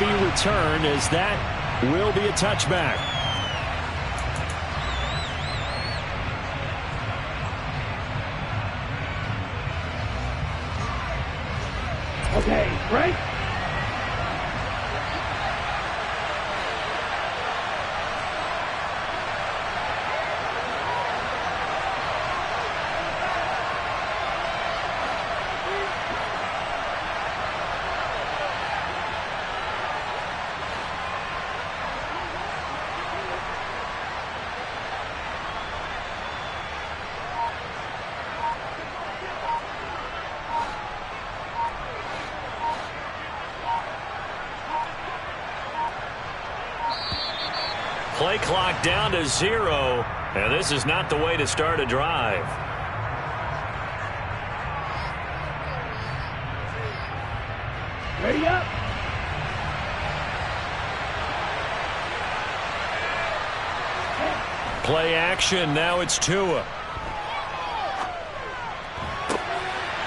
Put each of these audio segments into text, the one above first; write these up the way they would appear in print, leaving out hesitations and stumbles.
be returned as that will be a touchback. Okay, right? Play clock down to 0, and this is not the way to start a drive. Ready up. Play action. Now it's Tua.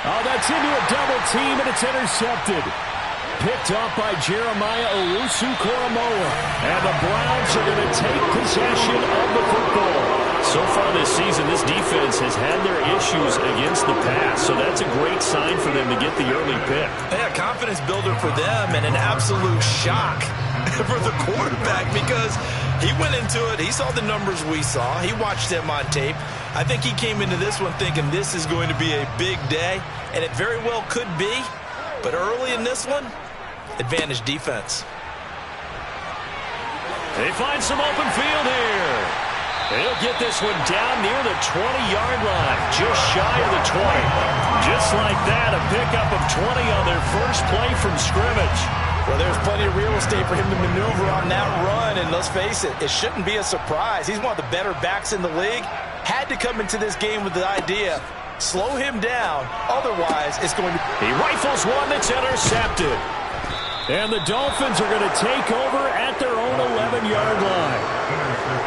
Oh, that's into a double team, and it's intercepted. Picked off by Jeremiah Owusu-Koramoah. And the Browns are going to take possession of the football. So far this season, this defense has had their issues against the pass. So that's a great sign for them to get the early pick. Yeah, confidence builder for them and an absolute shock for the quarterback because he went into it. He saw the numbers we saw. He watched them on tape. I think he came into this one thinking this is going to be a big day, and it very well could be. But early in this one, advantage defense. They find some open field here. They'll get this one down near the 20-yard line, just shy of the 20. Just like that, a pickup of 20 on their first play from scrimmage. Well, there's plenty of real estate for him to maneuver on that run, and let's face it, it shouldn't be a surprise. He's one of the better backs in the league. Had to come into this game with the idea, slow him down, otherwise it's going to... He rifles one that's intercepted. And the Dolphins are going to take over at their own 11-yard line.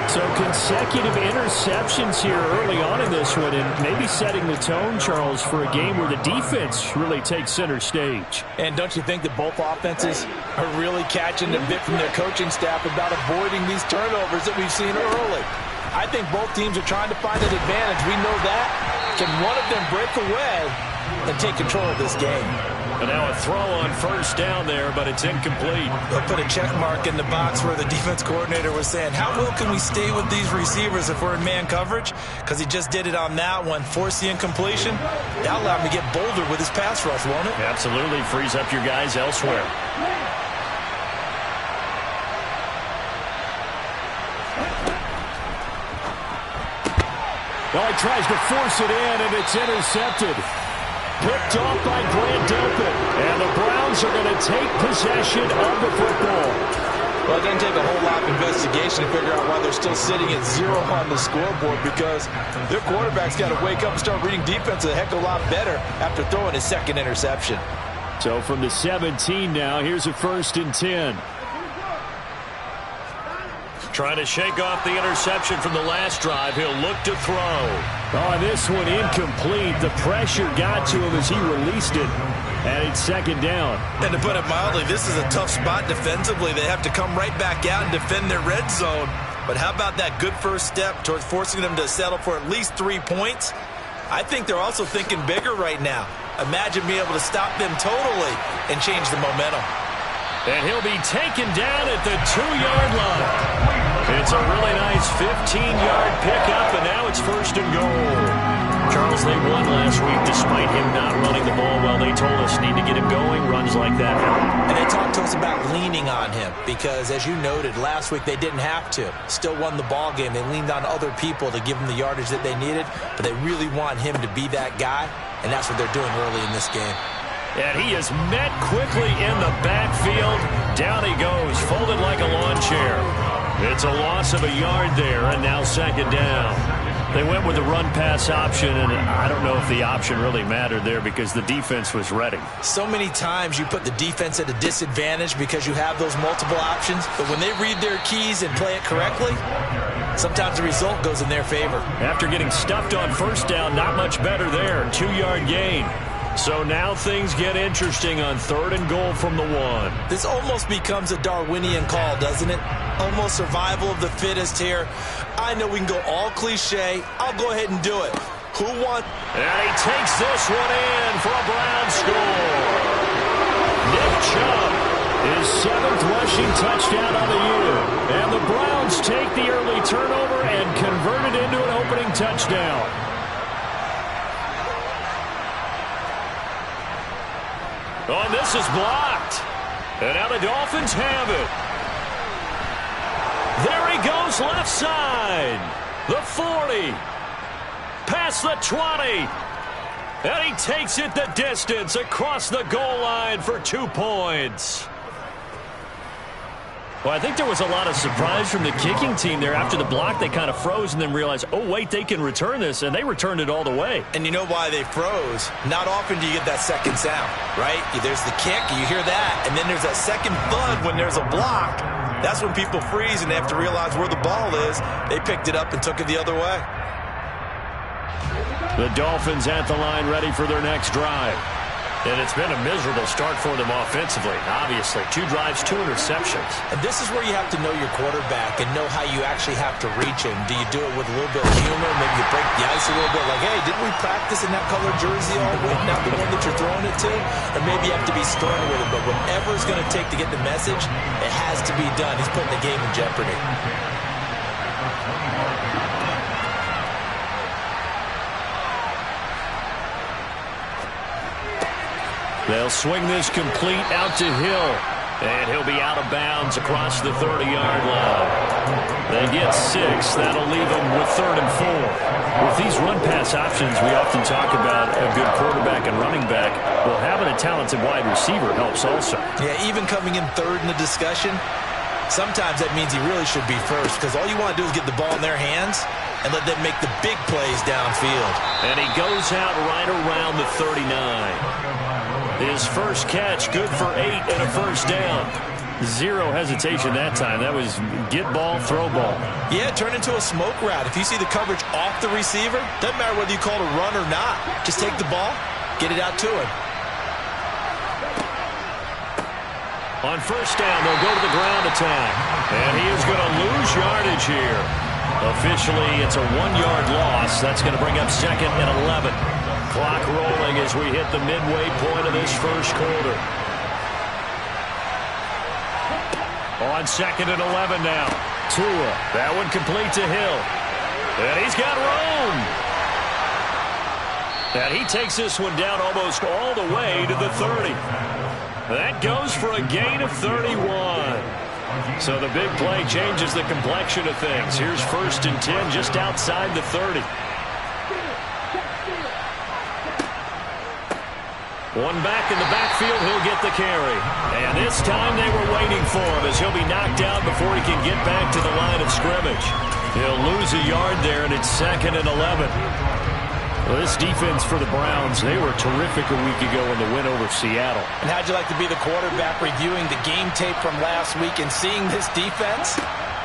So consecutive interceptions here early on in this one, and maybe setting the tone, Charles, for a game where the defense really takes center stage. And don't you think that both offenses are really catching a bit from their coaching staff about avoiding these turnovers that we've seen early? I think both teams are trying to find an advantage. We know that. Can one of them break away and take control of this game? And now a throw on first down there, but it's incomplete. They'll put a check mark in the box where the defense coordinator was saying, how well can we stay with these receivers if we're in man coverage? Because he just did it on that one, force the incompletion. That'll allow him to get bolder with his pass rush, won't it? Absolutely, frees up your guys elsewhere. Well, he tries to force it in, and it's intercepted. Picked off by Grant Delpit. And the Browns are going to take possession of the football. Well, it doesn't take a whole lot of investigation to figure out why they're still sitting at 0 on the scoreboard, because their quarterback's got to wake up and start reading defense a heck of a lot better after throwing his second interception. So from the 17 now, here's a 1st and 10. Trying to shake off the interception from the last drive. He'll look to throw. Oh, this one incomplete. The pressure got to him as he released it. And it's 2nd down. And to put it mildly, this is a tough spot defensively. They have to come right back out and defend their red zone. But how about that good first step towards forcing them to settle for at least 3 points? I think they're also thinking bigger right now. Imagine being able to stop them totally and change the momentum. And he'll be taken down at the 2-yard line. It's a really nice 15-yard pickup, and now it's 1st and goal. Charles, they won last week despite him not running the ball well. They told us need to get him going. Runs like that help. And they talked to us about leaning on him because, as you noted, last week they didn't have to. Still won the ball game. They leaned on other people to give them the yardage that they needed, but they really want him to be that guy, and that's what they're doing early in this game. And he is met quickly in the backfield. Down he goes, folded like a lawn chair. It's a loss of a yard there, and now 2nd down. They went with the run-pass option, and I don't know if the option really mattered there because the defense was ready. So many times you put the defense at a disadvantage because you have those multiple options, but when they read their keys and play it correctly, sometimes the result goes in their favor. After getting stuffed on 1st down, not much better there. 2-yard gain. So now things get interesting on 3rd and goal from the 1. This almost becomes a Darwinian call, doesn't it? Almost survival of the fittest here. I know we can go all cliche. I'll go ahead and do it. Who won? And he takes this one in for a Brown score. Nick Chubb, his 7th rushing touchdown of the year. And the Browns take the early turnover and convert it into an opening touchdown. Oh, and this is blocked. And now the Dolphins have it. There he goes left side. The 40. Past the 20. And he takes it the distance across the goal line for 2 points. Well, I think there was a lot of surprise from the kicking team there. After the block, they kind of froze and then realized, oh, wait, they can return this, and they returned it all the way. And you know why they froze? Not often do you get that second sound, right? There's the kick, you hear that, and then there's that second thud when there's a block. That's when people freeze and they have to realize where the ball is. They picked it up and took it the other way. The Dolphins at the line ready for their next drive. And it's been a miserable start for them offensively, obviously. 2 drives, 2 interceptions. And this is where you have to know your quarterback and know how you actually have to reach him. Do you do it with a little bit of humor? Maybe you break the ice a little bit. Like, hey, didn't we practice in that color jersey all week? Not the one that you're throwing it to? Or maybe you have to be stern with it. But whatever it's going to take to get the message, it has to be done. He's putting the game in jeopardy. They'll swing this complete out to Hill. And he'll be out of bounds across the 30-yard line. They get 6. That'll leave them with 3rd and 4. With these run-pass options, we often talk about a good quarterback and running back. Well, having a talented wide receiver helps also. Yeah, even coming in 3rd in the discussion, sometimes that means he really should be first, because all you want to do is get the ball in their hands and let them make the big plays downfield. And he goes out right around the 39. His first catch, good for 8 and a first down. 0 hesitation that time. That was get ball, throw ball. Yeah, turn into a smoke route. If you see the coverage off the receiver, doesn't matter whether you call it a run or not. Just take the ball, get it out to him. On first down, they'll go to the ground attack. And he is going to lose yardage here. Officially, it's a 1-yard loss. That's going to bring up 2nd and 11. Clock rolling as we hit the midway point of this first quarter. On 2nd and 11 now. Tua. That one complete to Hill. And he's got room. And he takes this one down almost all the way to the 30. That goes for a gain of 31. So the big play changes the complexion of things. Here's 1st and 10 just outside the 30. One back in the backfield, he'll get the carry. And this time they were waiting for him as he'll be knocked out before he can get back to the line of scrimmage. He'll lose a yard there, and it's 2nd and 11. Well, this defense for the Browns, they were terrific a week ago in the win over Seattle. And how'd you like to be the quarterback reviewing the game tape from last week and seeing this defense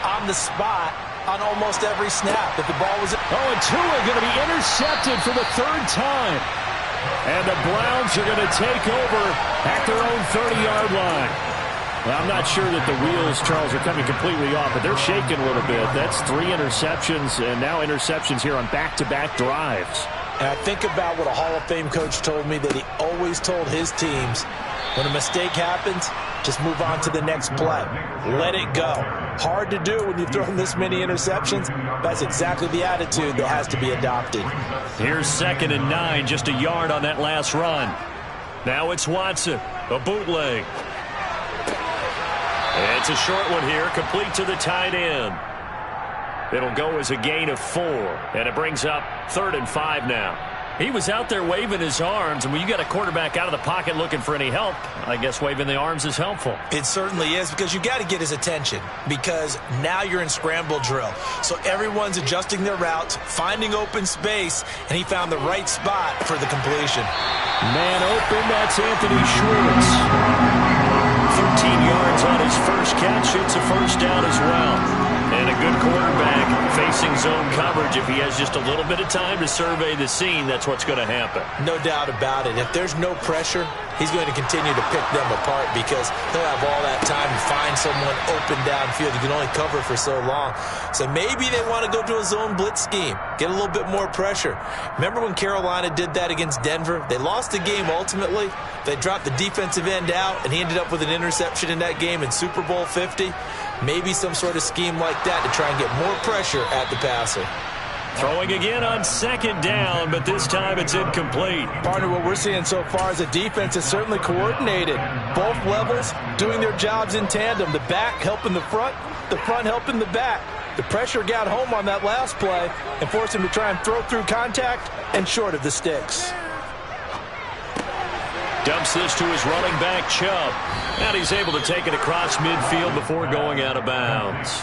on the spot on almost every snap that the ball was in? Oh, and Tua going to be intercepted for the 3rd time. And the Browns are going to take over at their own 30-yard line. Well, I'm not sure that the wheels, Charles, are coming completely off, but they're shaking a little bit. That's 3 interceptions, and now interceptions here on back-to-back drives. And I think about what a Hall of Fame coach told me that he always told his teams, when a mistake happens, just move on to the next play. Let it go. Hard to do when you've thrown this many interceptions. That's exactly the attitude that has to be adopted. Here's 2nd and 9, just a yard on that last run. Now it's Watson, a bootleg. It's a short one here, complete to the tight end. It'll go as a gain of 4, and it brings up 3rd and 5 now. He was out there waving his arms, and when you got a quarterback out of the pocket looking for any help, I guess waving the arms is helpful. It certainly is, because you got to get his attention, because now you're in scramble drill. So everyone's adjusting their routes, finding open space, and he found the right spot for the completion. Man open, that's Anthony Schwartz. 13 yards on his first catch. It's a first down as well. And a good quarterback facing zone coverage, if he has just a little bit of time to survey the scene, that's what's going to happen. No doubt about it. If there's no pressure, he's going to continue to pick them apart because he'll have all that time to find someone open downfield. You can only cover for so long. So maybe they want to go to a zone blitz scheme, get a little bit more pressure. Remember when Carolina did that against Denver? They lost the game ultimately. They dropped the defensive end out, and he ended up with an interception in that game in Super Bowl 50. Maybe some sort of scheme like that to try and get more pressure at the passer. Throwing again on second down, but this time it's incomplete. Partner, what we're seeing so far is the defense is certainly coordinated. Both levels doing their jobs in tandem. The back helping the front helping the back. The pressure got home on that last play and forced him to try and throw through contact and short of the sticks. Dumps this to his running back, Chubb. And he's able to take it across midfield before going out of bounds.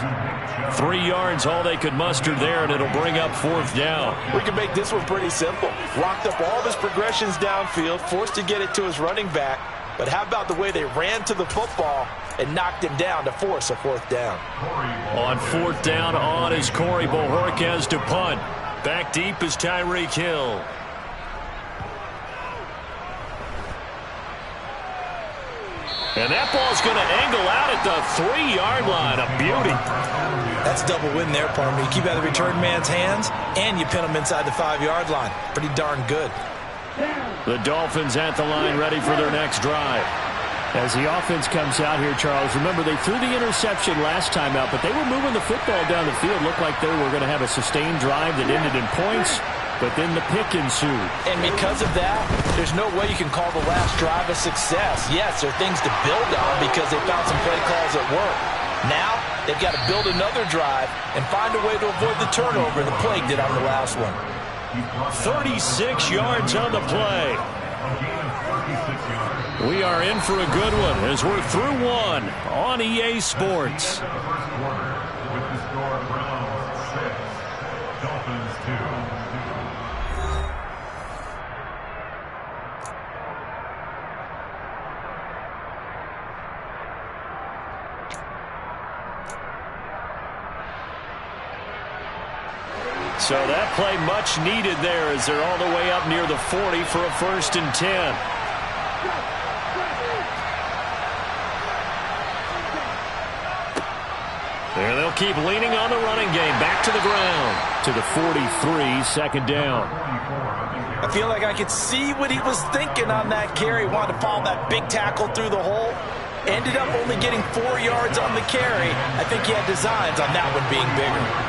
3 yards, all they could muster there, and it'll bring up fourth down. We can make this one pretty simple. Locked up all of his progressions downfield, forced to get it to his running back. But how about the way they ran to the football and knocked him down to force a fourth down? On fourth down on is Corey Bojorquez to punt. Back deep is Tyreek Hill. And that ball's going to angle out at the 3-yard line. A beauty. That's double win there, partner. You keep out of the return man's hands, and you pin him inside the 5-yard line. Pretty darn good. The Dolphins at the line, ready for their next drive. As the offense comes out here, Charles, remember they threw the interception last time out, but they were moving the football down the field. Looked like they were going to have a sustained drive that ended in points. But then the pick ensued. And because of that, there's no way you can call the last drive a success. Yes, there are things to build on because they found some play calls that work. Now, they've got to build another drive and find a way to avoid the turnover the Plague did on the last one. 36 yards on the play. We are in for a good one as we're through one on EA Sports. So that play much needed there as they're all the way up near the 40 for a 1st and 10. There they'll keep leaning on the running game. Back to the ground to the 43, 2nd down. I feel like I could see what he was thinking on that carry. Wanted to follow that big tackle through the hole. Ended up only getting 4 yards on the carry. I think he had designs on that one being bigger.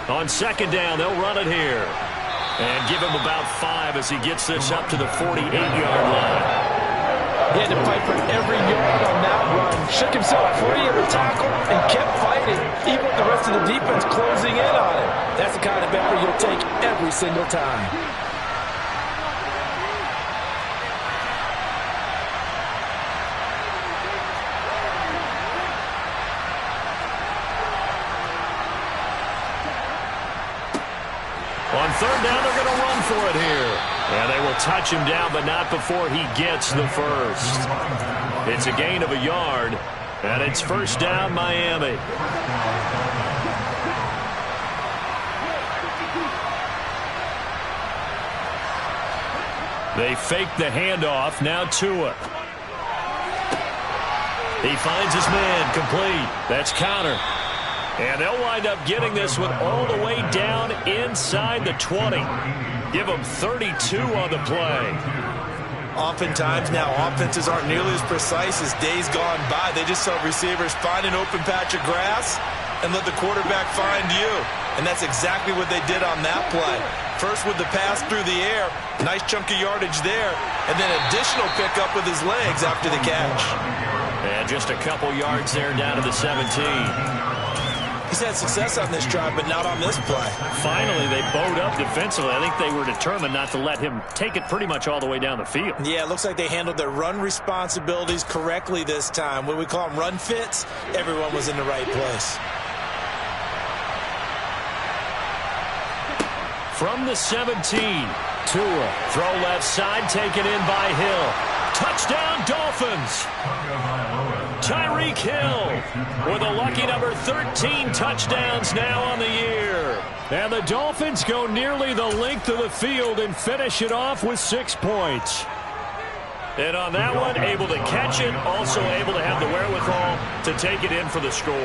On 2nd down, they'll run it here. And give him about 5 as he gets this up to the 48-yard line. He had to fight for every yard on that run. Shook himself free of the tackle and kept fighting, even with the rest of the defense closing in on him. That's the kind of effort you'll take every single time. On 3rd down, they're going to run for it here. And they will touch him down, but not before he gets the first. It's a gain of a yard, and it's 1st down, Miami. They fake the handoff, now Tua. He finds his man, complete. That's Connor. And they'll wind up getting this one all the way down inside the 20. Give them 32 on the play. Oftentimes now, offenses aren't nearly as precise as days gone by. They just saw receivers find an open patch of grass and let the quarterback find you. And that's exactly what they did on that play. First with the pass through the air, nice chunk of yardage there, and then additional pickup with his legs after the catch. And just a couple yards there down to the 17. He's had success on this drive, but not on this play. Finally, they bowed up defensively. I think they were determined not to let him take it pretty much all the way down the field. Yeah, it looks like they handled their run responsibilities correctly this time. When we call them run fits, everyone was in the right place. From the 17, Tua, throw left side, taken in by Hill. Touchdown, Dolphins. Tyreek Hill with a lucky number 13 touchdowns now on the year. And the Dolphins go nearly the length of the field and finish it off with 6 points. And on that one, able to catch it, also able to have the wherewithal to take it in for the score.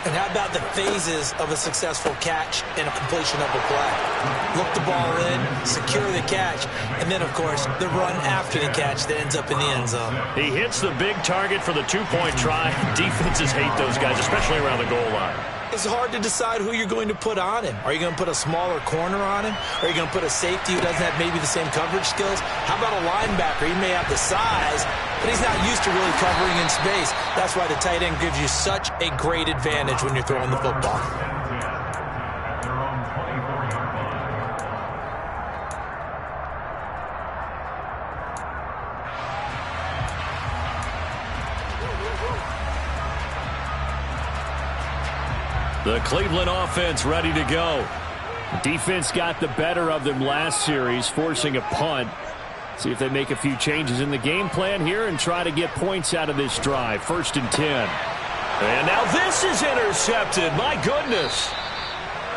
And how about the phases of a successful catch and a completion of a play? Look the ball in, secure the catch, and then, of course, the run after the catch that ends up in the end zone. He hits the big target for the 2-point try. Defenses hate those guys, especially around the goal line. It's hard to decide who you're going to put on him. Are you going to put a smaller corner on him? Are you going to put a safety who doesn't have maybe the same coverage skills? How about a linebacker? He may have the size, but he's not used to really covering in space. That's why the tight end gives you such a great advantage when you're throwing the football. The Cleveland offense ready to go. Defense got the better of them last series, forcing a punt. See if they make a few changes in the game plan here and try to get points out of this drive. 1st and 10. And now this is intercepted. My goodness.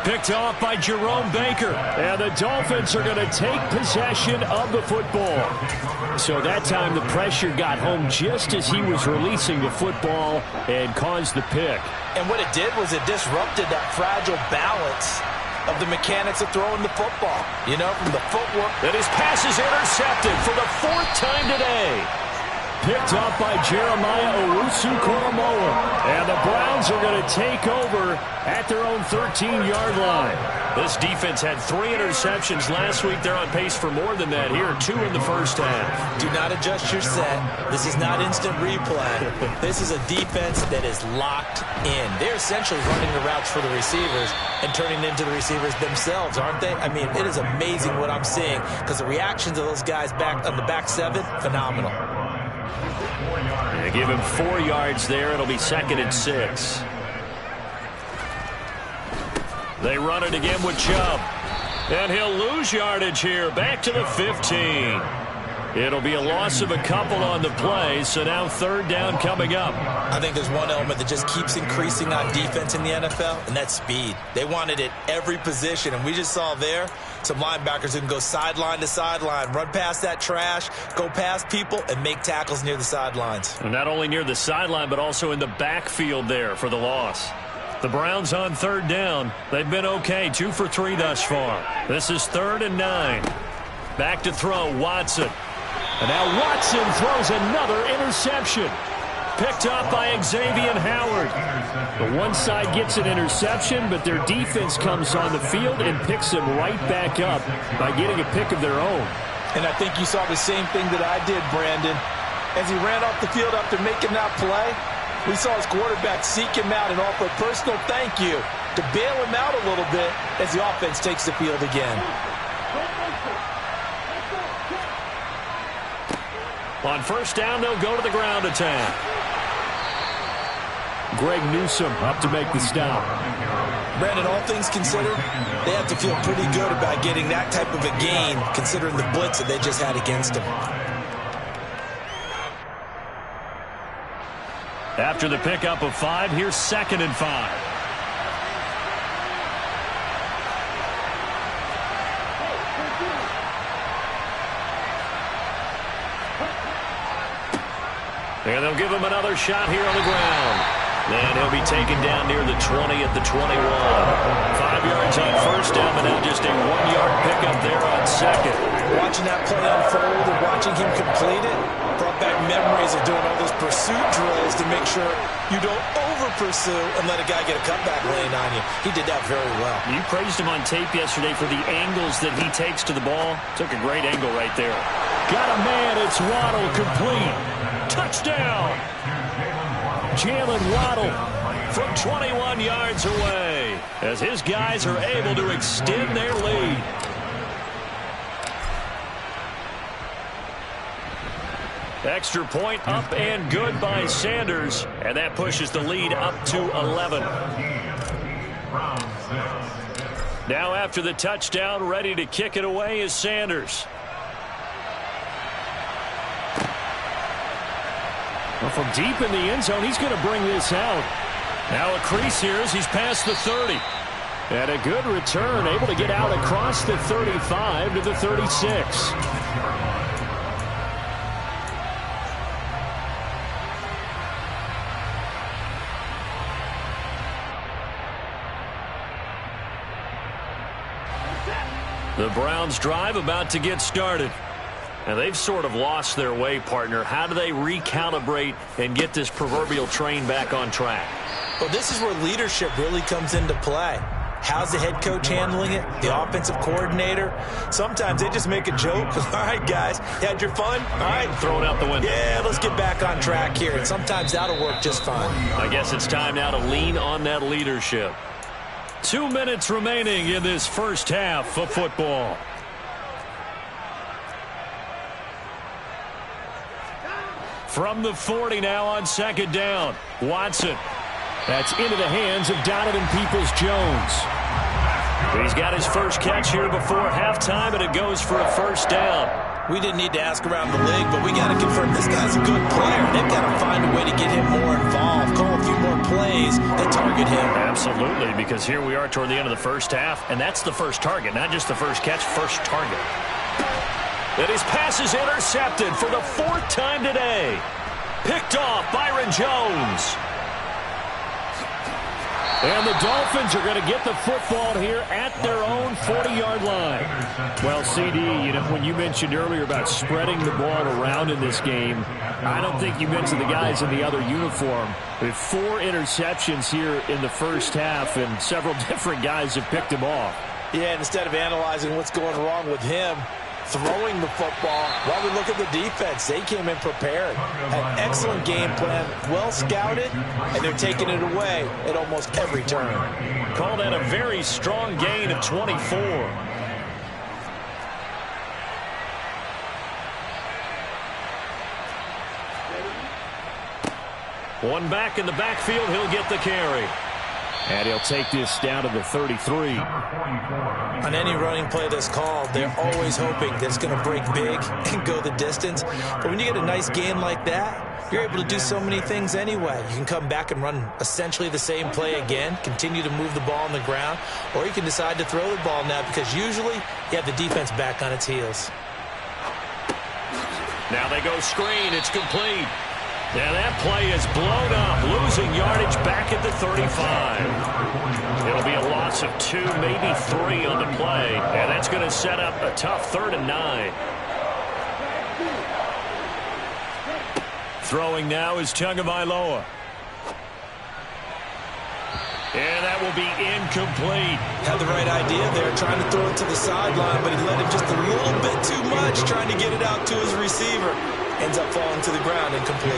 Picked off by Jerome Baker. And the Dolphins are going to take possession of the football. So that time the pressure got home just as he was releasing the football and caused the pick. And what it did was it disrupted that fragile balance of the mechanics of throwing the football. You know, from the footwork. And his pass is intercepted for the 4th time today. Picked up by Jeremiah Owusu-Koramoah. And the Browns are going to take over at their own 13-yard line. This defense had 3 interceptions last week. They're on pace for more than that here. 2 in the first half. Do not adjust your set. This is not instant replay. This is a defense that is locked in. They're essentially running the routes for the receivers and turning into the receivers themselves, aren't they? I mean, it is amazing what I'm seeing because the reactions of those guys back on the back 7, phenomenal. They give him 4 yards there. It'll be 2nd and 6. They run it again with Chubb. And he'll lose yardage here. Back to the 15. It'll be a loss of a couple on the play, so now 3rd down coming up. I think there's one element that just keeps increasing on defense in the NFL, and that's speed. They want it at every position, and we just saw there some linebackers who can go sideline to sideline, run past that trash, go past people, and make tackles near the sidelines. And not only near the sideline, but also in the backfield there for the loss. The Browns on 3rd down. They've been okay, 2 for 3 thus far. This is 3rd and 9. Back to throw, Watson. And now Watson throws another interception. Picked up by Xavier Howard. The one side gets an interception, but their defense comes on the field and picks him right back up by getting a pick of their own. And I think you saw the same thing that I did, Brandon. As he ran off the field after making that play, we saw his quarterback seek him out and offer a personal thank you to bail him out a little bit as the offense takes the field again. On 1st down, they'll go to the ground attack. Greg Newsome up to make the stop. Brandon, all things considered, they have to feel pretty good about getting that type of a gain considering the blitz that they just had against them. After the pickup of 5, here's 2nd and 5. And they'll give him another shot here on the ground. And he'll be taken down near the 20 at the 21. 5 yards on 1st down, but now just a 1-yard pickup there on 2nd. Watching that play unfold and watching him complete it brought back memories of doing all those pursuit drills to make sure you don't over-pursue and let a guy get a cutback lane on you. He did that very well. You praised him on tape yesterday for the angles that he takes to the ball. Took a great angle right there. Got a man, it's Waddle, complete. Touchdown! Jalen Waddle from 21 yards away as his guys are able to extend their lead. Extra point up and good by Sanders, and that pushes the lead up to 11. Now after the touchdown, ready to kick it away is Sanders. Well, from deep in the end zone, he's going to bring this out. Now a crease here as he's past the 30. And a good return, able to get out across the 35 to the 36. The Browns drive about to get started. And they've sort of lost their way, partner. How do they recalibrate and get this proverbial train back on track? Well, this is where leadership really comes into play. How's the head coach handling it? The offensive coordinator? Sometimes they just make a joke. All right, guys, you had your fun? All right. Throw it out the window. Yeah, let's get back on track here. And sometimes that'll work just fine. I guess it's time now to lean on that leadership. 2 minutes remaining in this first half of football. From the 40 now on second down. Watson. That's into the hands of Donovan Peoples-Jones. He's got his first catch here before halftime, and it goes for a first down. We didn't need to ask around the league, but we got to confirm this guy's a good player. They've got to find a way to get him more involved, call a few more plays that target him. Absolutely, because here we are toward the end of the first half, and that's the first target, not just the first catch, first target. And his pass is intercepted for the 4th time today. Picked off Byron Jones. And the Dolphins are going to get the football here at their own 40-yard line. Well, CD, you know, when you mentioned earlier about spreading the ball around in this game, I don't think you mentioned the guys in the other uniform. With 4 interceptions here in the first half, and several different guys have picked him off. Yeah, and instead of analyzing what's going wrong with him, throwing the football, while we look at the defense, they came in prepared. Had excellent game plan, well scouted, and they're taking it away at almost every turn. Called that a very strong gain of 24. One back in the backfield, he'll get the carry. And he'll take this down to the 33. On any running play that's called, they're always hoping that it's going to break big and go the distance. But when you get a nice gain like that, you're able to do so many things anyway. You can come back and run essentially the same play again, continue to move the ball on the ground, or you can decide to throw the ball now because usually you have the defense back on its heels. Now they go screen. It's complete. Now that play is blown up, losing yardage back at the 35. It'll be a loss of 2, maybe 3 on the play, and that's going to set up a tough 3rd and 9. Throwing now is Tagovailoa. And that will be incomplete. Had the right idea there, trying to throw it to the sideline, but he let him just a little bit too much, trying to get it out to his receiver. Ends up falling to the ground incomplete.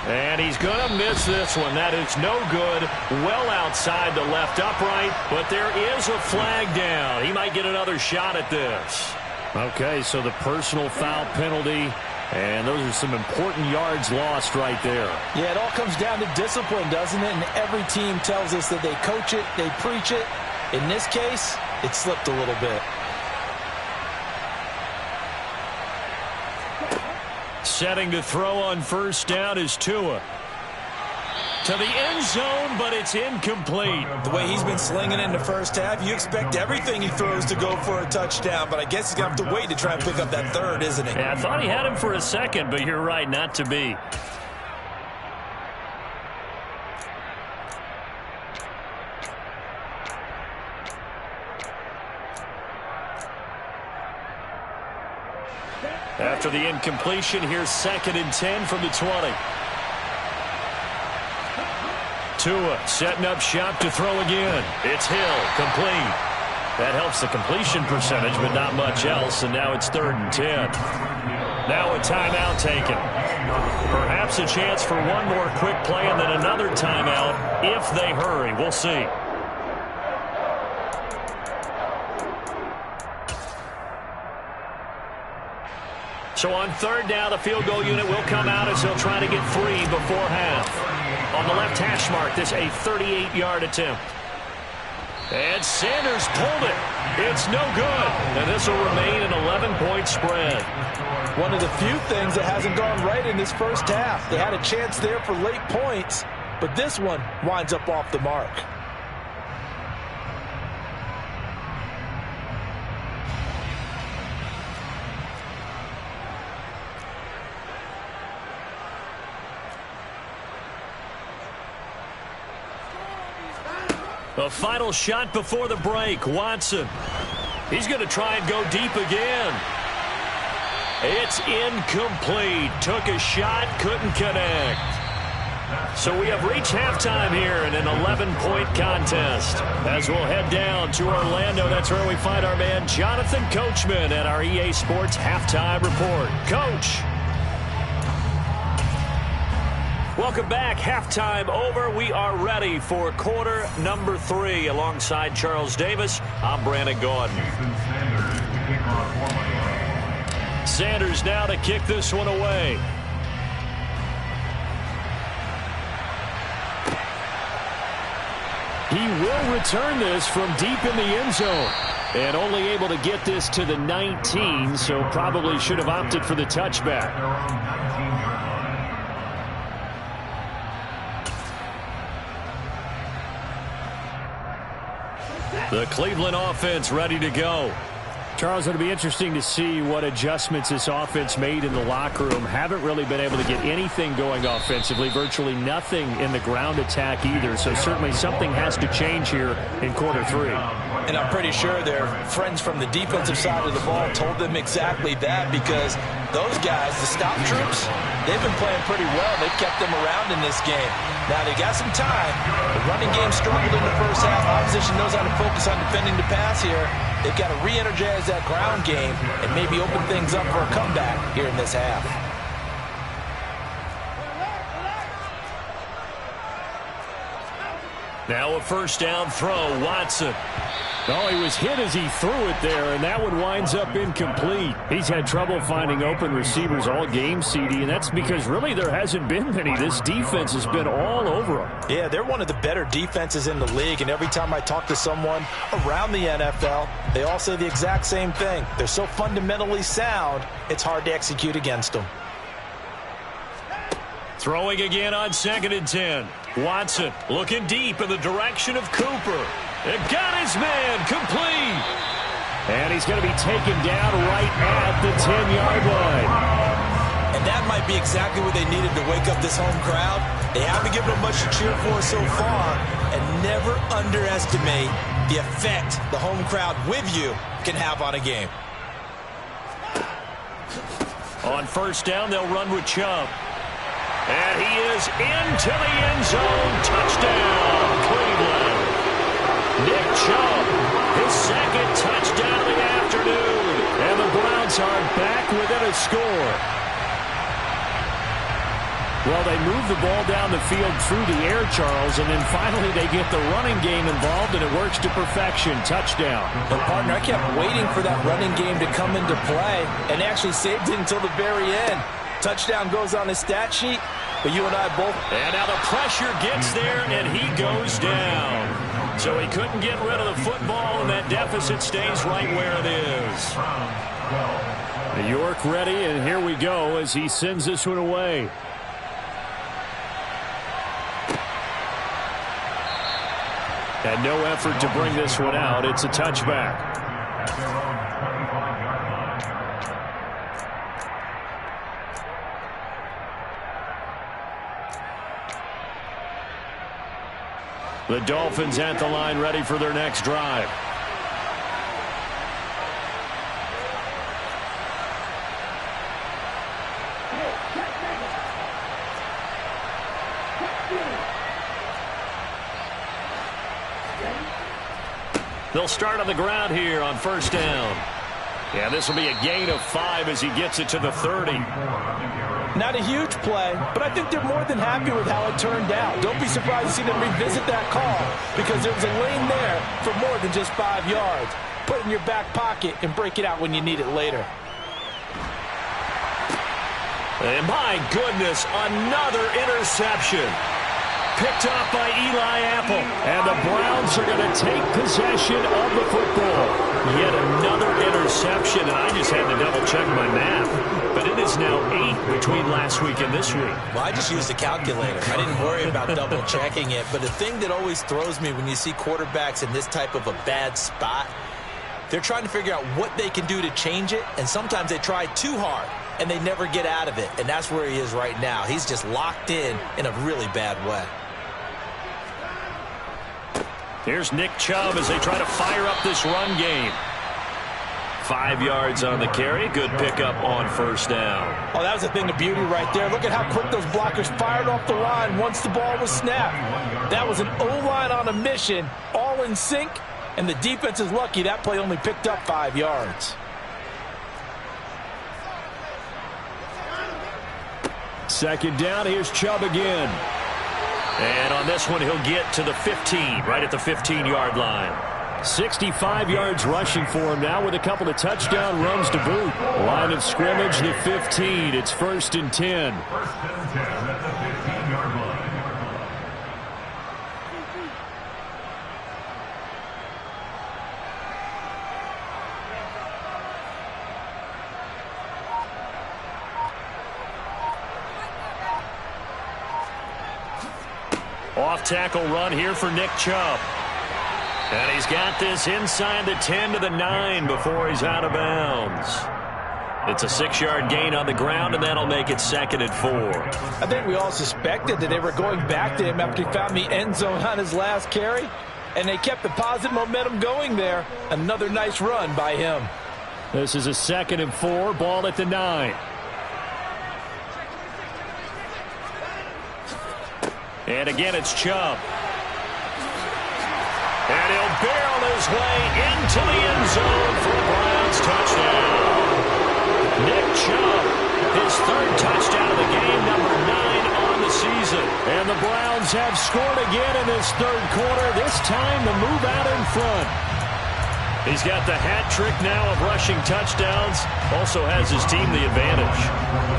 And he's going to miss this one. That is no good. Well outside the left upright, but there is a flag down. He might get another shot at this. Okay, so the personal foul penalty, and those are some important yards lost right there. Yeah, it all comes down to discipline, doesn't it? And every team tells us that they coach it, they preach it. In this case, it slipped a little bit. Setting to throw on first down is Tua. To the end zone, but it's incomplete. The way he's been slinging in the first half, you expect everything he throws to go for a touchdown, but I guess he's going to have to wait to try and pick up that 3rd, isn't he? Yeah, I thought he had him for a second, but you're right, not to be. After the incompletion, here's 2nd and 10 from the 20. Tua setting up shop to throw again. It's Hill, complete. That helps the completion percentage, but not much else, and now it's 3rd and 10. Now a timeout taken. Perhaps a chance for one more quick play and then another timeout if they hurry. We'll see. So on 3rd down, the field goal unit will come out as they'll try to get 3 before half. On the left hash mark, this a 38-yard attempt. And Sanders pulled it. It's no good. And this will remain an 11-point spread. One of the few things that hasn't gone right in this first half. They had a chance there for late points, but this one winds up off the mark. The final shot before the break. Watson. He's going to try and go deep again. It's incomplete. Took a shot, couldn't connect. So we have reached halftime here in an 11-point contest. As we'll head down to Orlando, that's where we find our man Jonathan Coachman at our EA Sports Halftime Report. Coach. Welcome back. Halftime over. We are ready for quarter number 3. Alongside Charles Davis, I'm Brandon Gaudin. Sanders now to kick this one away. He will return this from deep in the end zone. And only able to get this to the 19, so probably should have opted for the touchback. The Cleveland offense ready to go. Charles, it'll be interesting to see what adjustments this offense made in the locker room. Haven't really been able to get anything going offensively. Virtually nothing in the ground attack either. So certainly something has to change here in quarter 3. And I'm pretty sure their friends from the defensive side of the ball told them exactly that, because those guys, the stop troops, they've been playing pretty well. They've kept them around in this game. Now they got some time. The running game struggled in the first half. Opposition knows how to focus on defending the pass here. They've got to re-energize that ground game and maybe open things up for a comeback here in this half. Now a first down throw. Watson. Oh, he was hit as he threw it there, and that one winds up incomplete. He's had trouble finding open receivers all game, CD, and that's because really there hasn't been many. This defense has been all over him. Yeah, they're one of the better defenses in the league, and every time I talk to someone around the NFL, they all say the exact same thing. They're so fundamentally sound, it's hard to execute against them. Throwing again on 2nd and 10. Watson looking deep in the direction of Cooper. It got his man complete. And he's going to be taken down right at the 10-yard line. And that might be exactly what they needed to wake up this home crowd. They haven't given them much to cheer for so far. And never underestimate the effect the home crowd with you can have on a game. On first down, they'll run with Chubb. And he is into the end zone. Touchdown, Cleveland. Nick Chubb, his second touchdown of the afternoon. And the Browns are back within a score. Well, they move the ball down the field through the air, Charles, and then finally they get the running game involved, and it works to perfection. Touchdown. But, partner, I kept waiting for that running game to come into play, and actually saved it until the very end. Touchdown goes on the stat sheet, but you and I both. And now the pressure gets there, and he goes down. So he couldn't get rid of the football, and that deficit stays right where it is. New York ready, and here we go as he sends this one away. And no effort to bring this one out. It's a touchback. The Dolphins at the line ready for their next drive. They'll start on the ground here on first down. Yeah, this will be a gain of 5 as he gets it to the 30. Not a huge play, but I think they're more than happy with how it turned out. Don't be surprised to see them revisit that call, because there was a lane there for more than just 5 yards. Put it in your back pocket and break it out when you need it later. And my goodness, another interception. picked off by Eli Apple. And the Browns are going to take possession of the football. Yet another interception, and I just had to double-check my math. But it is now 8 between last week and this week. Well, I just used a calculator. I didn't worry about double-checking it. But the thing that always throws me when you see quarterbacks in this type of a bad spot, they're trying to figure out what they can do to change it, and sometimes they try too hard, and they never get out of it. And that's where he is right now. He's just locked in a really bad way. Here's Nick Chubb as they try to fire up this run game. 5 yards on the carry. Good pickup on first down. Oh, that was a thing of beauty right there. Look at how quick those blockers fired off the line once the ball was snapped. That was an O-line on a mission, all in sync, and the defense is lucky that play only picked up 5 yards. Second down, here's Chubb again. And on this one, he'll get to the 15, right at the 15-yard line. 65 yards rushing for him now with a couple of touchdown runs to boot. Line of scrimmage, the 15. It's 1st and 10. First and 10 at the 15-yard line. Off-tackle run here for Nick Chubb. And he's got this inside the 10 to the 9 before he's out of bounds. It's a 6-yard gain on the ground, and that'll make it 2nd and 4. I think we all suspected that they were going back to him after he found the end zone on his last carry, and they kept the positive momentum going there. Another nice run by him. This is a 2nd and 4, ball at the 9. And again, it's Chubb. And he'll barrel his way into the end zone for a Browns touchdown. Nick Chubb, his 3rd touchdown of the game, number 9 on the season. And the Browns have scored again in this 3rd quarter, this time to move out in front. He's got the hat trick now of rushing touchdowns, also has his team the advantage.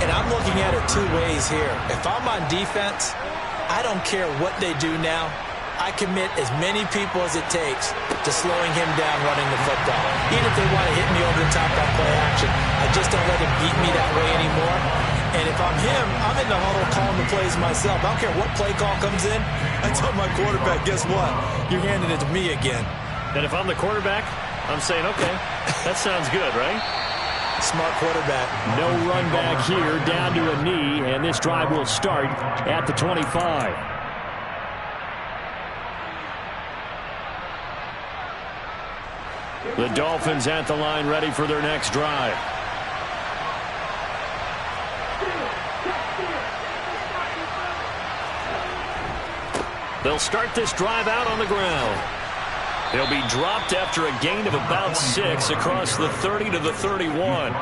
And I'm looking at it 2 ways here. If I'm on defense, I don't care what they do now. I commit as many people as it takes to slowing him down running the football. Even if they want to hit me over the top on play action, I just don't let him beat me that way anymore. And if I'm him, I'm in the huddle calling the plays myself. I don't care what play call comes in. I tell my quarterback, guess what? You're handing it to me again. And if I'm the quarterback, I'm saying, okay, that sounds good, right? Smart quarterback. No run back here, down to a knee, and this drive will start at the 25. The Dolphins at the line, ready for their next drive. They'll start this drive out on the ground. He'll be dropped after a gain of about 6 across the 30 to the 31.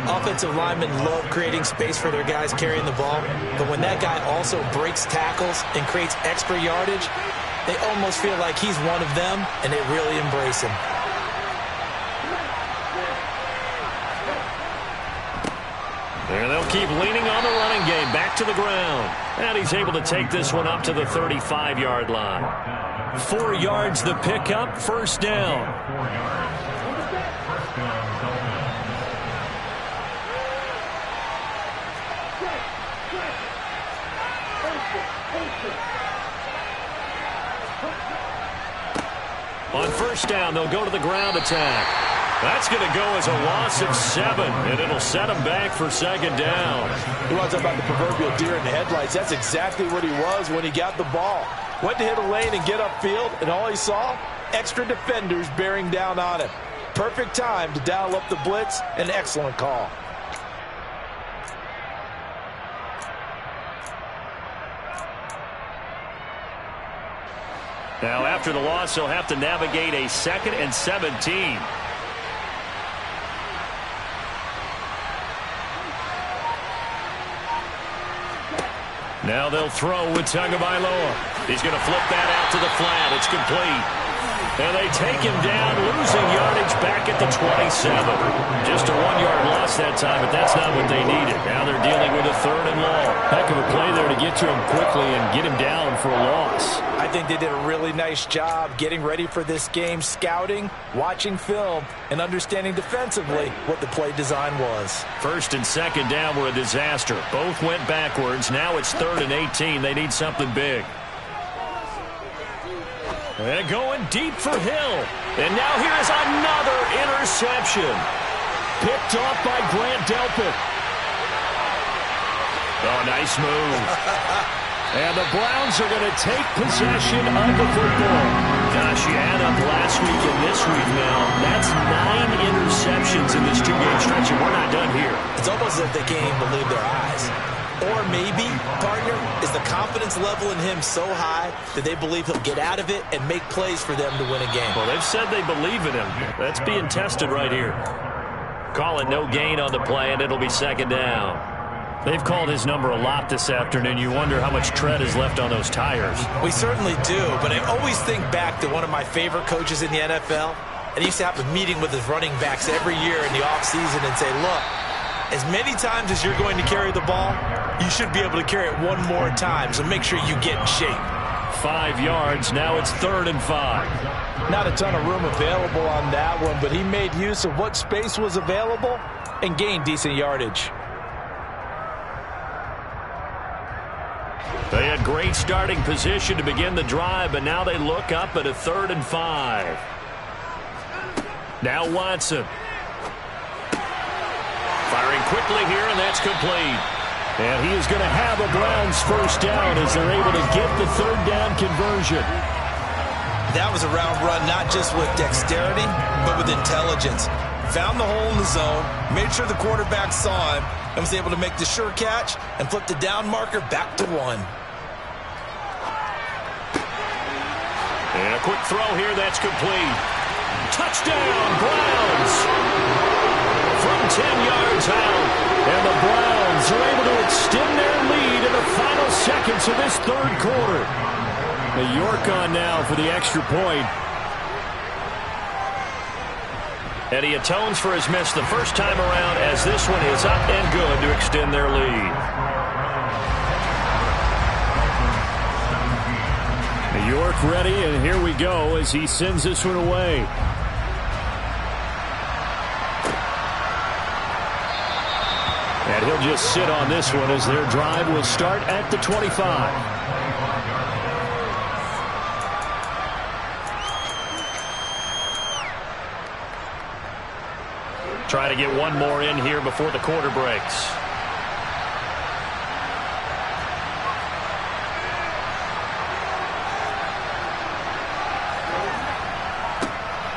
Offensive linemen love creating space for their guys carrying the ball, but when that guy also breaks tackles and creates extra yardage, they almost feel like he's one of them, and they really embrace him. There they'll keep leaning on the running game, back to the ground. And he's able to take this one up to the 35-yard line. 4 yards the pickup, 1st down. 4 yards. First down, Dolphins. On 1st down, they'll go to the ground attack. That's going to go as a loss of 7, and it'll set him back for 2nd down. He was about the proverbial deer in the headlights. That's exactly what he was when he got the ball. Went to hit a lane and get upfield, and all he saw, extra defenders bearing down on him. Perfect time to dial up the blitz. An excellent call. Now, after the loss, he'll have to navigate a 2nd and 17. Now they'll throw with Tagovailoa. He's going to flip that out to the flat. It's complete. And they take him down, losing yardage back at the 27. Just a 1-yard loss that time, but that's not what they needed. Now they're dealing with a 3rd and long. Heck of a play there to get to him quickly and get him down for a loss. I think they did a really nice job getting ready for this game, scouting, watching film, and understanding defensively what the play design was. 1st and 2nd down were a disaster. Both went backwards. Now it's 3rd and 18. They need something big. And going deep for Hill. And now here is another interception. Picked off by Grant Delpit. Oh, nice move. And the Browns are going to take possession of the football. Gosh, you add up last week and this week now. That's 9 interceptions in this 2-game stretch, and we're not done here. It's almost as if they can't even believe their eyes. Or maybe, partner, is the confidence level in him so high that they believe he'll get out of it and make plays for them to win a game. Well, they've said they believe in him. That's being tested right here. Call it no gain on the play, and it'll be 2nd down. They've called his number a lot this afternoon. You wonder how much tread is left on those tires. We certainly do, but I always think back to one of my favorite coaches in the NFL, and he used to have a meeting with his running backs every year in the offseason and say, look, as many times as you're going to carry the ball, you should be able to carry it one more time, so make sure you get in shape. 5 yards, now it's 3rd and 5. Not a ton of room available on that one, but he made use of what space was available and gained decent yardage. They had great starting position to begin the drive, but now they look up at a 3rd and 5. Now Watson. Firing quickly here, and that's complete. And he is going to have a Browns 1st down as they're able to get the 3rd down conversion. That was a route run not just with dexterity, but with intelligence. Found the hole in the zone, made sure the quarterback saw him, and was able to make the sure catch and flip the down marker back to 1. And a quick throw here, that's complete. Touchdown, Browns! From 10 yards out, and the Browns are able to extend their lead in the final seconds of this 3rd quarter. The York on now for the extra point. And he atones for his miss the first time around as this one is up and good to extend their lead. New York ready, and here we go as he sends this one away. And he'll just sit on this one as their drive will start at the 25. Try to get one more in here before the quarter breaks.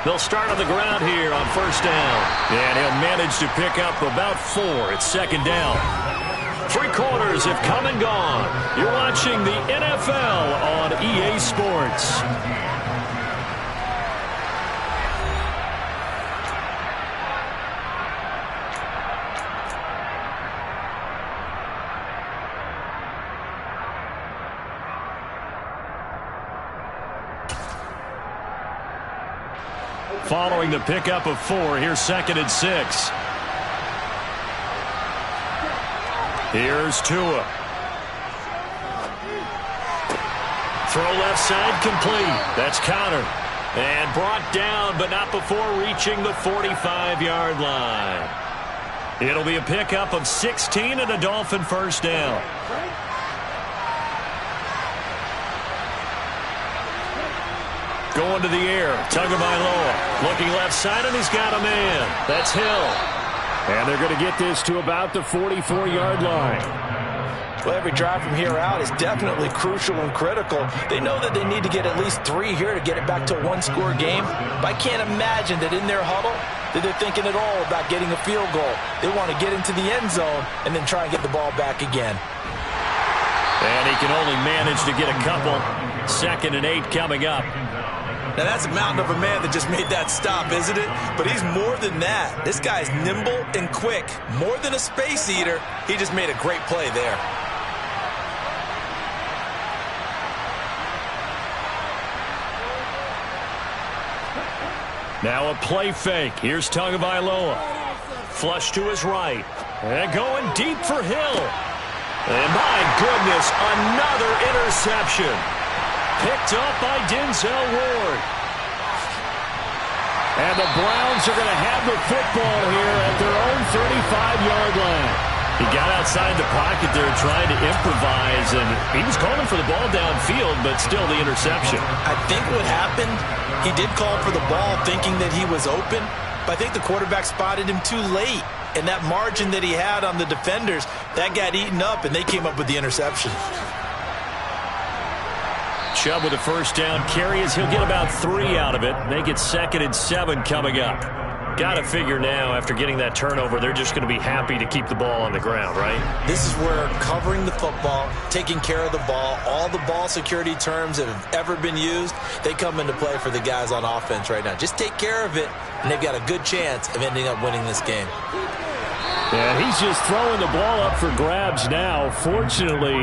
They'll start on the ground here on 1st down. And he'll manage to pick up about 4. It's 2nd down. 3 quarters have come and gone. You're watching the NFL on EA Sports. Following the pickup of 4, here's 2nd and 6. Here's Tua. Throw left side complete. That's countered. And brought down, but not before reaching the 45-yard line. It'll be a pickup of 16 and a Dolphin 1st down. Going to the air. Tagovailoa looking left side, and he's got a man. That's Hill. And they're going to get this to about the 44-yard line. Well, every drive from here out is definitely crucial and critical. They know that they need to get at least 3 here to get it back to a 1-score game. But I can't imagine that in their huddle that they're thinking at all about getting a field goal. They want to get into the end zone and then try and get the ball back again. And he can only manage to get a couple. 2nd and 8 coming up. Now, that's a mountain of a man that just made that stop, isn't it? But he's more than that. This guy's nimble and quick. More than a space eater, he just made a great play there. Now a play fake. Here's Tagovailoa. Flush to his right. And going deep for Hill. And my goodness, another interception. Picked up by Denzel Ward. And the Browns are going to have the football here at their own 35-yard line. He got outside the pocket there trying to improvise, and he was calling for the ball downfield, but still the interception. I think what happened, he did call for the ball thinking that he was open, but I think the quarterback spotted him too late. And that margin that he had on the defenders, that got eaten up, and they came up with the interception. Chubb with a first down carry as he'll get about 3 out of it. Make it 2nd and 7 coming up. Got to figure now, after getting that turnover, they're just going to be happy to keep the ball on the ground, right? This is where covering the football, taking care of the ball, all the ball security terms that have ever been used, they come into play for the guys on offense right now. Just take care of it, and they've got a good chance of ending up winning this game. And he's just throwing the ball up for grabs now. Fortunately,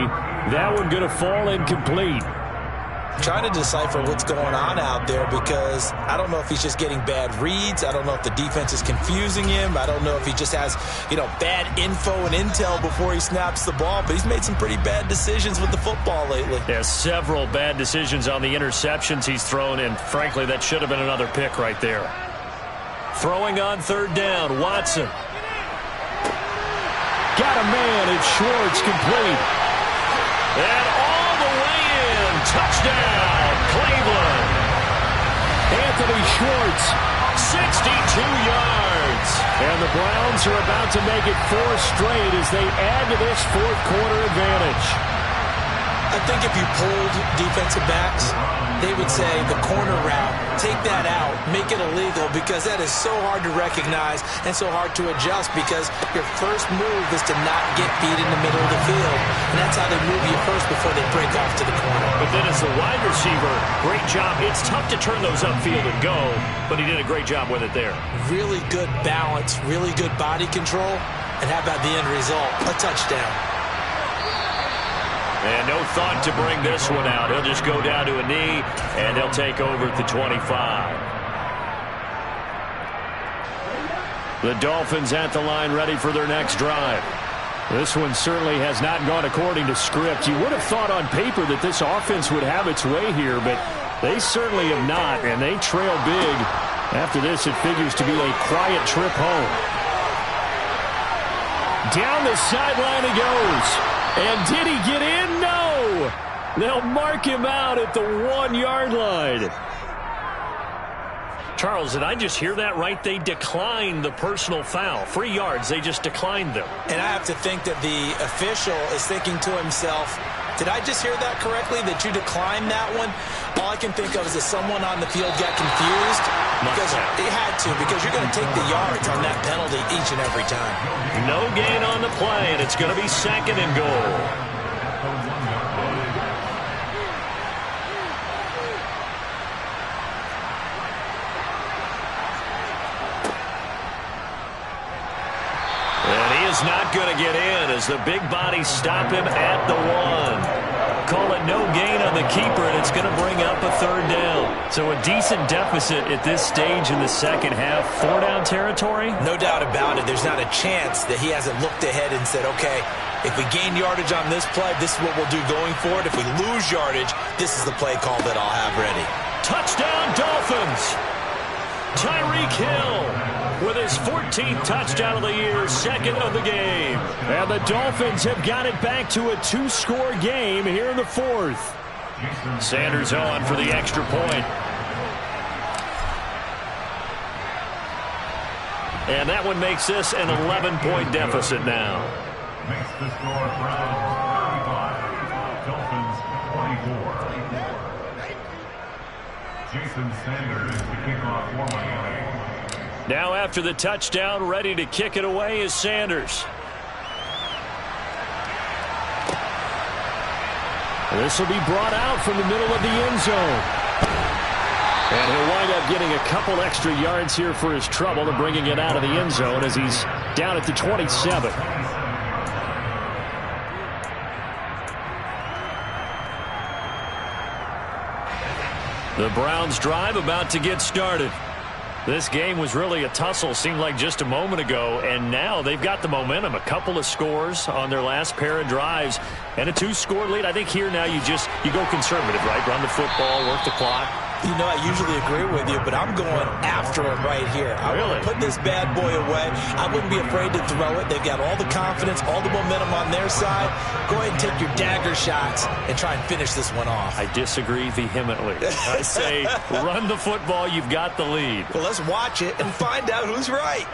that one going to fall incomplete. Trying to decipher what's going on out there, because I don't know if he's just getting bad reads. I don't know if the defense is confusing him. I don't know if he just has, bad info and intel before he snaps the ball. But he's made some pretty bad decisions with the football lately. Yeah, several bad decisions on the interceptions he's thrown, and frankly, that should have been another pick right there. Throwing on 3rd down, Watson. Got a man, it's Schwartz, complete. And all the way in, touchdown, Cleveland. Anthony Schwartz, 62 yards. And the Browns are about to make it 4 straight as they add to this 4th quarter advantage. I think if you pulled defensive backs, they would say the corner route, take that out, make it illegal, because that is so hard to recognize and so hard to adjust, because your first move is to not get beat in the middle of the field. And that's how they move you first before they break off to the corner. But then as the wide receiver, great job. It's tough to turn those upfield and go, but he did a great job with it there. Really good balance, really good body control, and how about the end result? A touchdown. And no thought to bring this one out. He'll just go down to a knee, and he'll take over at the 25. The Dolphins at the line, ready for their next drive. This one certainly has not gone according to script. You would have thought on paper that this offense would have its way here, but they certainly have not, and they trail big. After this, it figures to be a quiet trip home. Down the sideline he goes. And did he get in? No! They'll mark him out at the 1-yard line. Charles, did I just hear that right? They declined the personal foul. 3 yards, they just declined them. And I have to think that the official is thinking to himself, did I just hear that correctly, that you declined that one? All I can think of is that someone on the field got confused. Because they had to, because you're going to take the yards on that penalty each and every time. No gain on the play, and it's going to be 2nd and goal. And he is not going to get in as the big bodies stop him at the 1. Call it no gain on the keeper, and it's going to bring up a 3rd down. So a decent deficit at this stage in the second half. 4-down territory? No doubt about it. There's not a chance that he hasn't looked ahead and said, okay, if we gain yardage on this play, this is what we'll do going forward. If we lose yardage, this is the play call that I'll have ready. Touchdown, Dolphins! Tyreek Hill with his 14th touchdown of the year, 2nd of the game. And the Dolphins have got it back to a 2-score game here in the 4th. Sanders on for the extra point. And that one makes this an 11-point deficit now. Makes the score Browns 35, Dolphins 24. Jason Sanders to kick off for Miami. Now after the touchdown, ready to kick it away is Sanders. This will be brought out from the middle of the end zone. And he'll wind up getting a couple extra yards here for his trouble and bringing it out of the end zone as he's down at the 27. The Browns drive about to get started. This game was really a tussle, seemed like just a moment ago, and now they've got the momentum. A couple of scores on their last pair of drives and a 2-score lead. I think here now you go conservative, right? Run the football, work the clock. You know, I usually agree with you, but I'm going after him right here. I want to put this bad boy away. I wouldn't be afraid to throw it. They've got all the confidence, all the momentum on their side. Go ahead and take your dagger shots and try and finish this one off. I disagree vehemently. I say run the football. You've got the lead. Well, let's watch it and find out who's right.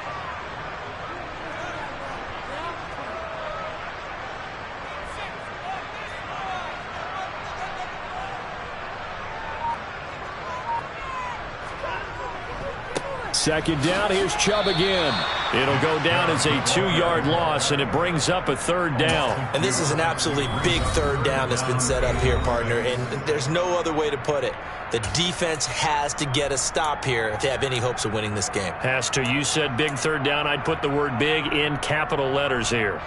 Second down, here's Chubb again. It'll go down as a 2-yard loss, and it brings up a 3rd down. And this is an absolutely big 3rd down that's been set up here, partner, and there's no other way to put it. The defense has to get a stop here if they have any hopes of winning this game. Has to. You said big 3rd down. I'd put the word big in capital letters here.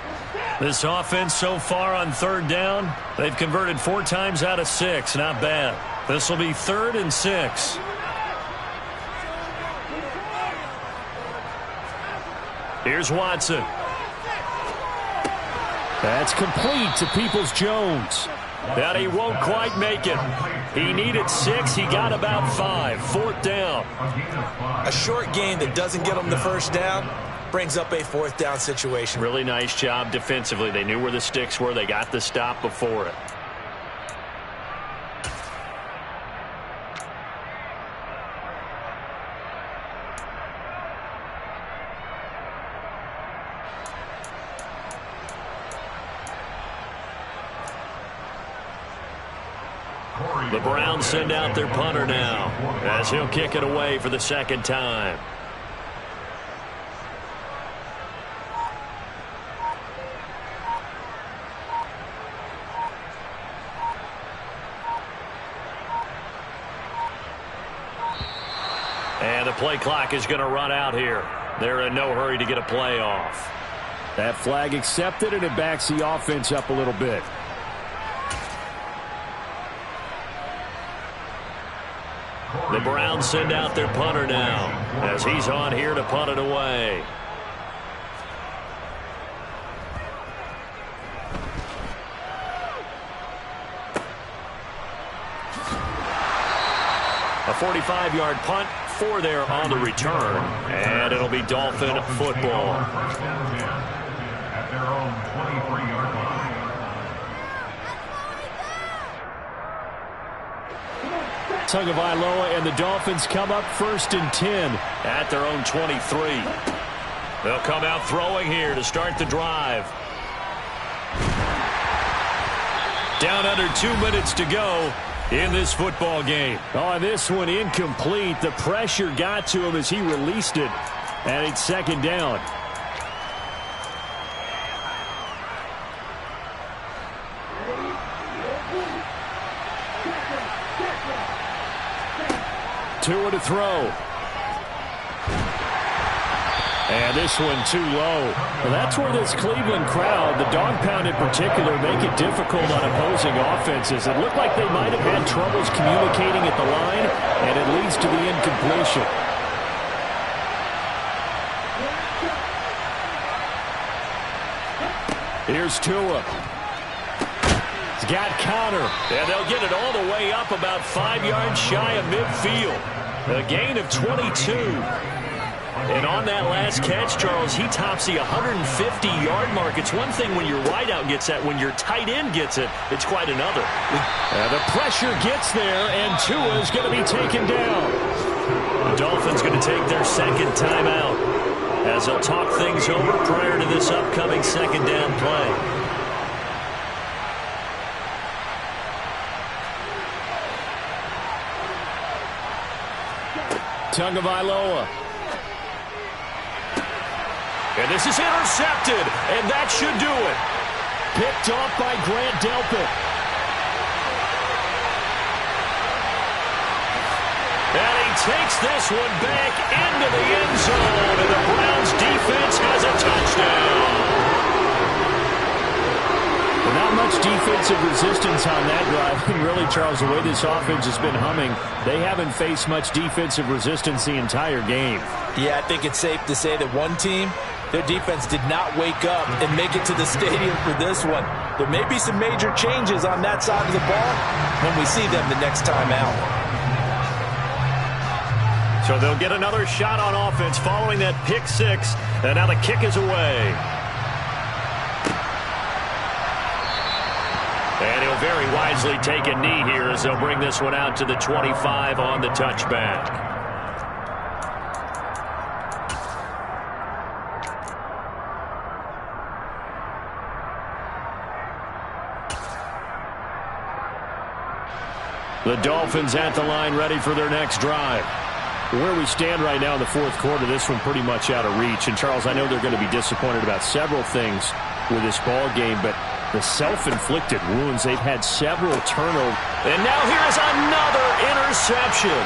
This offense so far on 3rd down, they've converted 4 times out of 6. Not bad. This will be 3rd and 6. Here's Watson. That's complete to Peoples-Jones. But he won't quite make it. He needed 6. He got about 5. 4th down. A short game that doesn't get him the 1st down brings up a 4th down situation. Really nice job defensively. They knew where the sticks were. They got the stop before it. The Browns send out their punter now as he'll kick it away for the 2nd time. And the play clock is going to run out here. They're in no hurry to get a play off. That flag accepted, and it backs the offense up a little bit. The Browns send out their punter now as he's on here to punt it away. A 45-yard punt for there on the return, and it'll be Dolphin football. At their own 23-yard line. Tagovailoa and the Dolphins come up 1st and 10 at their own 23. They'll come out throwing here to start the drive. Down under 2 minutes to go in this football game. Oh, and this one incomplete. The pressure got to him as he released it, and it's 2nd down. Tua to throw. And this one too low. Well, that's where this Cleveland crowd, the dog pound in particular, make it difficult on opposing offenses. It looked like they might have had troubles communicating at the line, and it leads to the incompletion. Here's Tua. He's got Connor. And they'll get it all the way up about 5 yards shy of midfield. A gain of 22. And on that last catch, Charles, he tops the 150-yard mark. It's one thing when your wideout gets that. When your tight end gets it, it's quite another. The pressure gets there, and Tua is going to be taken down. The Dolphins going to take their 2nd timeout as they'll talk things over prior to this upcoming 2nd down play. Tagovailoa. And this is intercepted, and that should do it. Picked off by Grant Delpit. And he takes this one back into the end zone, and the Browns defense has a touchdown. Not much defensive resistance on that drive. And really, Charles, the way this offense has been humming, they haven't faced much defensive resistance the entire game. Yeah, I think it's safe to say that one team, their defense did not wake up and make it to the stadium for this one. There may be some major changes on that side of the ball when we see them the next time out. So they'll get another shot on offense following that pick six. And now the kick is away. And he'll very wisely take a knee here as they'll bring this one out to the 25 on the touchback. The Dolphins at the line, ready for their next drive. Where we stand right now in the fourth quarter, this one pretty much out of reach. And, Charles, I know they're going to be disappointed about several things with this ball game, but the self-inflicted wounds, they've had several turnovers. And now here's another interception.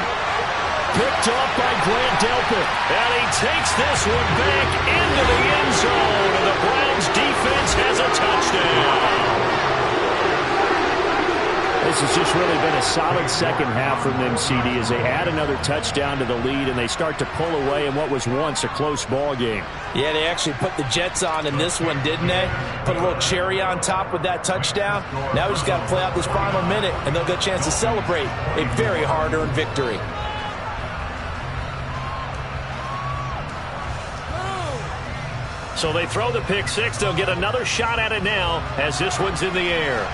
Picked up by Grant Delpit. And he takes this one back into the end zone. And the Browns defense has a touchdown. This has just really been a solid second half from them, CD, as they add another touchdown to the lead and they start to pull away in what was once a close ball game. Yeah, they actually put the Jets on in this one, didn't they? Put a little cherry on top with that touchdown. Now we just got to play out this final minute, and they'll get a chance to celebrate a very hard-earned victory. So they throw the pick six. They'll get another shot at it now as this one's in the air.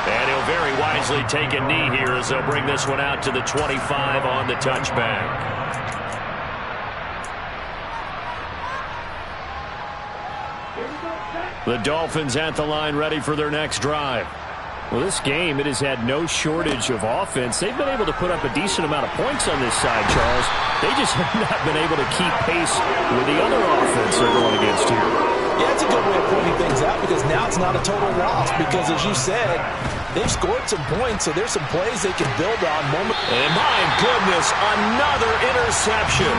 And he'll very wisely take a knee here as they'll bring this one out to the 25 on the touchback. The Dolphins at the line, ready for their next drive. Well, this game, it has had no shortage of offense. They've been able to put up a decent amount of points on this side, Charles. They just have not been able to keep pace with the other offense they're going against here. Yeah, it's a good way of pointing things out because now it's not a total loss because, as you said, they've scored some points, so there's some plays they can build on. And my goodness, another interception.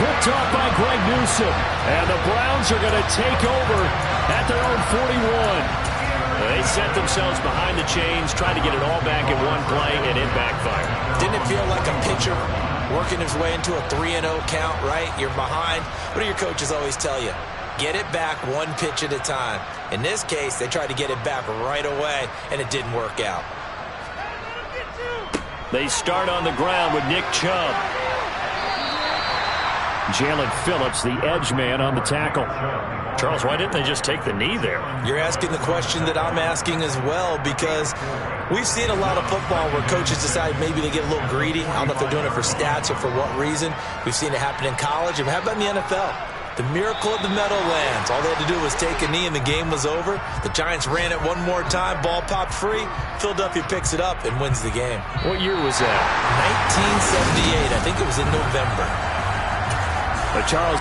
Picked off by Greg Newsome. And the Browns are going to take over at their own 41. They set themselves behind the chains, trying to get it all back in one play, and it backfired. Didn't it feel like a pitcher working his way into a 3-0 count, right? You're behind. What do your coaches always tell you? Get it back one pitch at a time. In this case, they tried to get it back right away, and it didn't work out. They start on the ground with Nick Chubb. Jalen Phillips, the edge man, on the tackle. Charles, why didn't they just take the knee there? You're asking the question that I'm asking as well, because we've seen a lot of football where coaches decide maybe they get a little greedy. I don't know if they're doing it for stats or for what reason. We've seen it happen in college. And how about in the NFL? The miracle of the Meadowlands. All they had to do was take a knee and the game was over. The Giants ran it one more time. Ball popped free. Philadelphia picks it up and wins the game. What year was that? 1978. I think it was in November. But Charles,